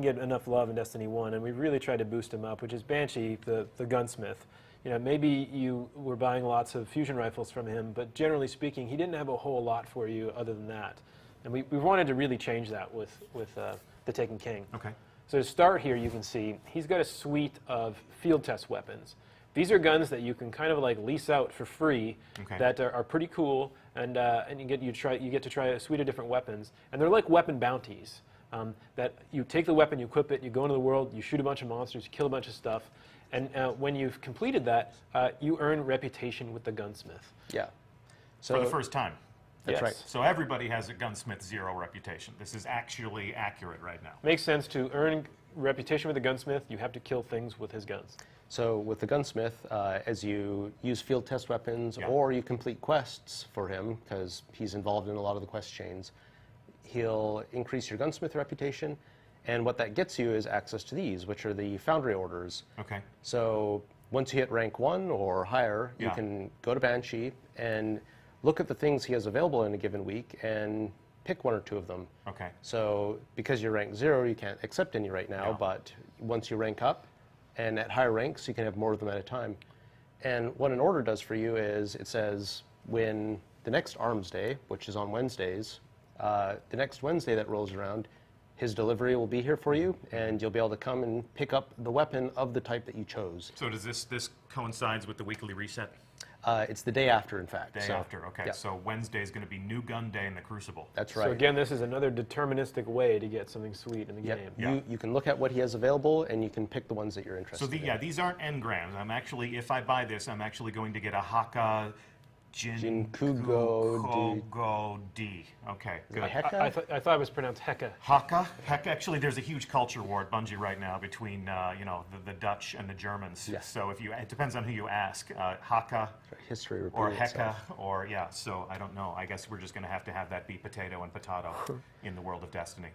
get enough love in Destiny 1, and we really tried to boost him up, which is Banshee, the gunsmith. You know, maybe you were buying lots of fusion rifles from him, but generally speaking, he didn't have a whole lot for you other than that. And we wanted to really change that with the Taken King. Okay. So to start here, you can see he's got a suite of field test weapons. These are guns that you can kind of like lease out for free, Okay. that are pretty cool, and you get to try a suite of different weapons, and they're like weapon bounties. That you take the weapon, you equip it, you go into the world, you shoot a bunch of monsters, you kill a bunch of stuff, and when you've completed that, you earn reputation with the gunsmith. Yeah. For the first time. Yes. That's right. So everybody has a gunsmith 0 reputation. This is actually accurate right now. Makes sense. To earn reputation with the gunsmith, you have to kill things with his guns. So with the gunsmith, as you use field test weapons or you complete quests for him, because he's involved in a lot of the quest chains, he'll increase your gunsmith reputation. And what that gets you is access to these, which are the foundry orders. Okay. So once you hit rank 1 or higher, you can go to Banshee and look at the things he has available in a given week and pick 1 or 2 of them. Okay. So because you're rank 0, you can't accept any right now, but once you rank up, and at higher ranks, you can have more of them at a time. And what an order does for you is it says when the next Arms Day, which is on Wednesdays, the next Wednesday that rolls around, his delivery will be here for you, and you'll be able to come and pick up the weapon of the type that you chose. So does this coincides with the weekly reset? It's the day after, in fact. Day after, okay. Yeah. So Wednesday is going to be New Gun Day in the Crucible. That's right. So again, this is another deterministic way to get something sweet in the Yep. game. You can look at what he has available, and you can pick the ones that you're interested So in. these aren't engrams. I'm actually, if I buy this, I'm actually going to get a Haka Jinkugo D. Okay, Is it good. Heka? I thought it was pronounced Heka. Haka? Heck, actually, there's a huge culture war at Bungie right now between, the Dutch and the Germans. Yeah. So it depends on who you ask. Haka History or repeating Heka itself. or, so I don't know. I guess we're just going to have that be potato and potato in the world of Destiny.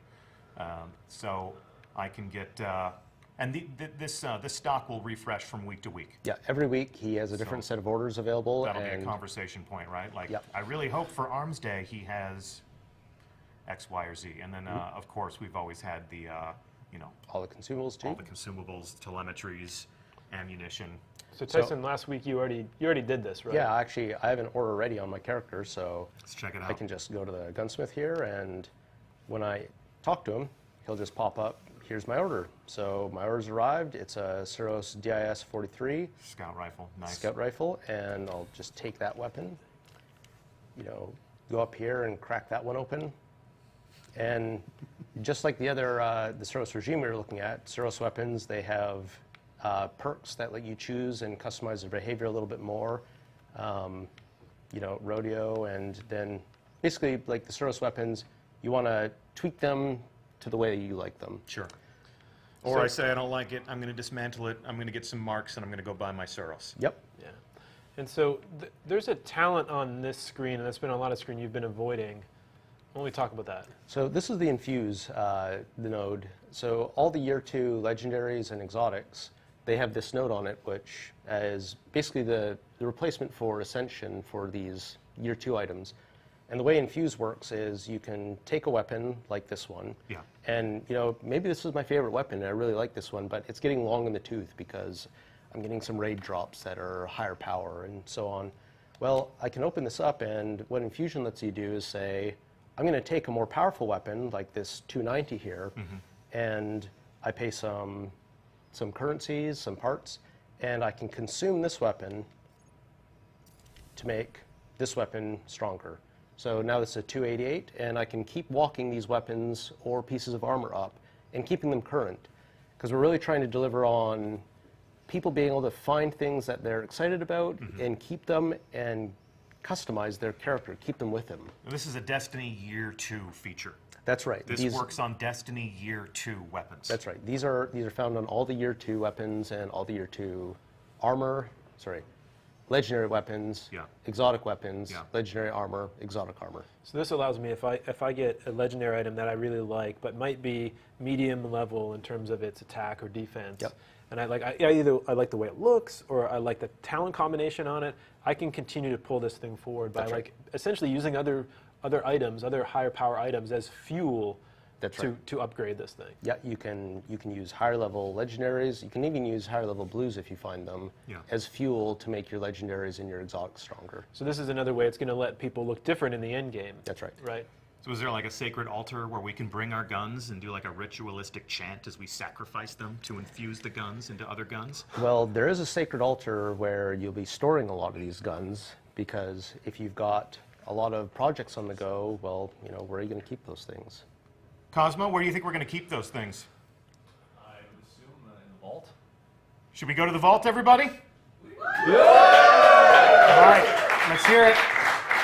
So I can get... And this stock will refresh from week to week. Yeah, every week he has a different set of orders available. That'll be a and conversation point, right? Like, Yep. I really hope for Arms Day he has X, Y, or Z. And then, of course, we've always had the, all the consumables too. all the consumables, telemetries, ammunition. So Tyson, last week you already did this, right? Yeah, actually, I have an order ready on my character, so Let's check it I out. can just go to the gunsmith here, and when I talk to him, he'll just pop up. Here's my order. So my order's arrived. It's a Suros DIS 43 Scout rifle, nice. scout rifle, and I'll just take that weapon. Go up here and crack that one open. And just like the other, the Suros regime we were looking at, Suros weapons, they have perks that let you choose and customize their behavior a little bit more. Rodeo, and then basically, like the Suros weapons, you want to tweak them to the way you like them. Sure. Or I say I don't like it, I'm going to dismantle it, I'm going to get some marks, and I'm going to go buy my Suros. Yep. Yeah. And so there's a talent on this screen, and that's been a lot of screen you've been avoiding. Why don't we talk about that? So this is the Infuse, the node. So all the Year 2 legendaries and exotics, they have this node on it, which is basically the replacement for Ascension for these Year 2 items. And the way Infuse works is you can take a weapon like this one, and maybe this is my favorite weapon, and I really like this one, but it's getting long in the tooth because I'm getting some raid drops that are higher power and so on. Well, I can open this up, and what Infusion lets you do is say, I'm going to take a more powerful weapon like this 290 here, and I pay some currencies, some parts, and I can consume this weapon to make this weapon stronger. So now this is a 288, and I can keep walking these weapons or pieces of armor up and keeping them current, because we're really trying to deliver on people being able to find things that they're excited about and keep them and customize their character, keep them with them. And this is a Destiny Year 2 feature. That's right. This works on Destiny Year 2 weapons. That's right. These are found on all the Year 2 weapons and all the Year 2 armor, legendary weapons, exotic weapons, legendary armor, exotic armor. So this allows me, if I get a legendary item that I really like, but might be medium level in terms of its attack or defense, and either I like the way it looks or I like the talent combination on it, I can continue to pull this thing forward by essentially using other items, other higher power items as fuel to upgrade this thing. Yeah, you can use higher level legendaries. You can even use higher level blues if you find them as fuel to make your legendaries and your exotics stronger. So this is another way it's going to let people look different in the end game. That's right. Right. So is there like a sacred altar where we can bring our guns and do like a ritualistic chant as we sacrifice them to infuse the guns into other guns? Well, there is a sacred altar where you'll be storing a lot of these guns, because if you've got a lot of projects on the go, well, where are you going to keep those things? Cosmo, where do you think we're going to keep those things? I would assume in the vault. Should we go to the vault, everybody? Yeah! All right, let's hear it.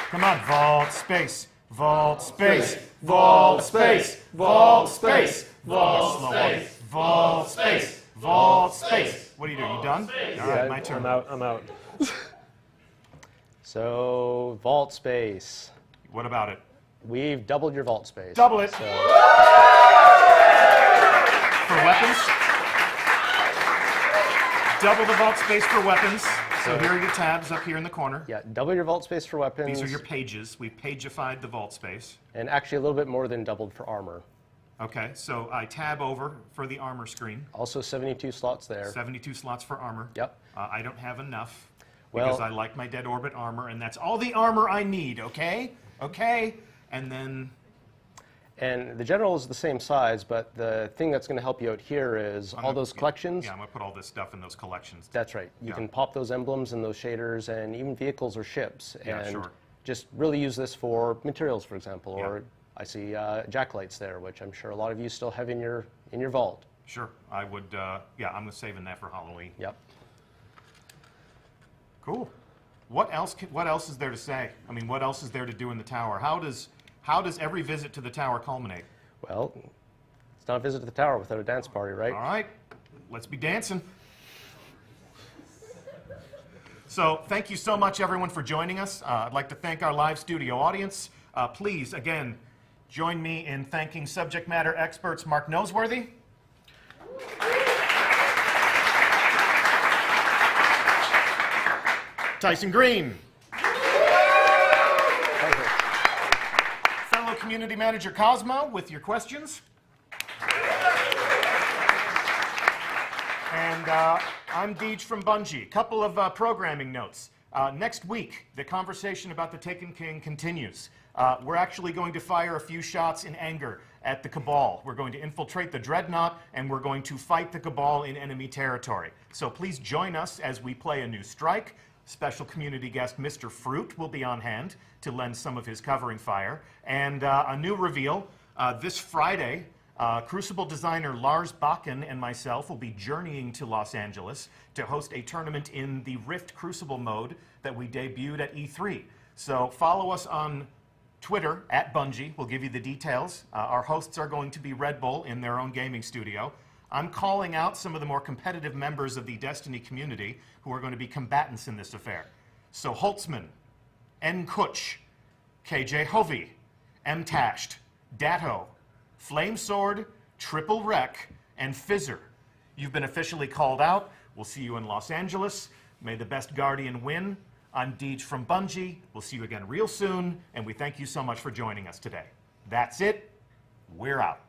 Come on, vault space. Vault space, vault space, vault space, vault space, vault space, vault space. What are you doing? You done? All right, my turn. I'm out. So, vault space. What about it? We've doubled your vault space. Double it. So. For weapons? Double the vault space for weapons. So here are your tabs up here in the corner. Yeah, double your vault space for weapons. These are your pages. We've pagified the vault space. And actually a little bit more than doubled for armor. Okay, so I tab over for the armor screen. Also 72 slots there. 72 slots for armor. Yep. I don't have enough because I like my dead orbit armor, and that's all the armor I need, okay? Okay? And then... And the general is the same size, but the thing that's going to help you out here is all those collections. Yeah, I'm going to put all this stuff in those collections. That's right. You can pop those emblems and those shaders and even vehicles or ships. Yeah, and sure. just really use this for materials, for example. Or I see jacklights there, which I'm sure a lot of you still have in your vault. Sure. I would, yeah, I'm saving that for Halloween. Yep. Cool. What else is there to say? I mean, what else is there to do in the tower? How does every visit to the tower culminate? Well, it's not a visit to the tower without a dance party, right? All right, let's be dancing. So thank you so much, everyone, for joining us. I'd like to thank our live studio audience. Please, again, join me in thanking subject matter experts Mark Noseworthy, Tyson Green, fellow community manager Cosmo with your questions. And I'm Deej from Bungie. Couple of programming notes. Next week, the conversation about the Taken King continues. We're actually going to fire a few shots in anger at the Cabal. We're going to infiltrate the Dreadnought, and we're going to fight the Cabal in enemy territory. So please join us as we play a new strike. Special community guest Mr. Fruit will be on hand to lend some of his covering fire. And a new reveal, this Friday, Crucible designer Lars Bakken and myself will be journeying to Los Angeles to host a tournament in the Rift Crucible mode that we debuted at E3. So follow us on Twitter, @Bungie. We'll give you the details. Our hosts are going to be Red Bull in their own gaming studio. I'm calling out some of the more competitive members of the Destiny community who are going to be combatants in this affair. So Holtzman, N. Kutch, KJ Hovey, M. Tasht, Datto, Flamesword, Triple Wreck, and Fizzer. You've been officially called out. We'll see you in Los Angeles. May the best Guardian win. I'm Deej from Bungie. We'll see you again real soon, and we thank you so much for joining us today. That's it. We're out.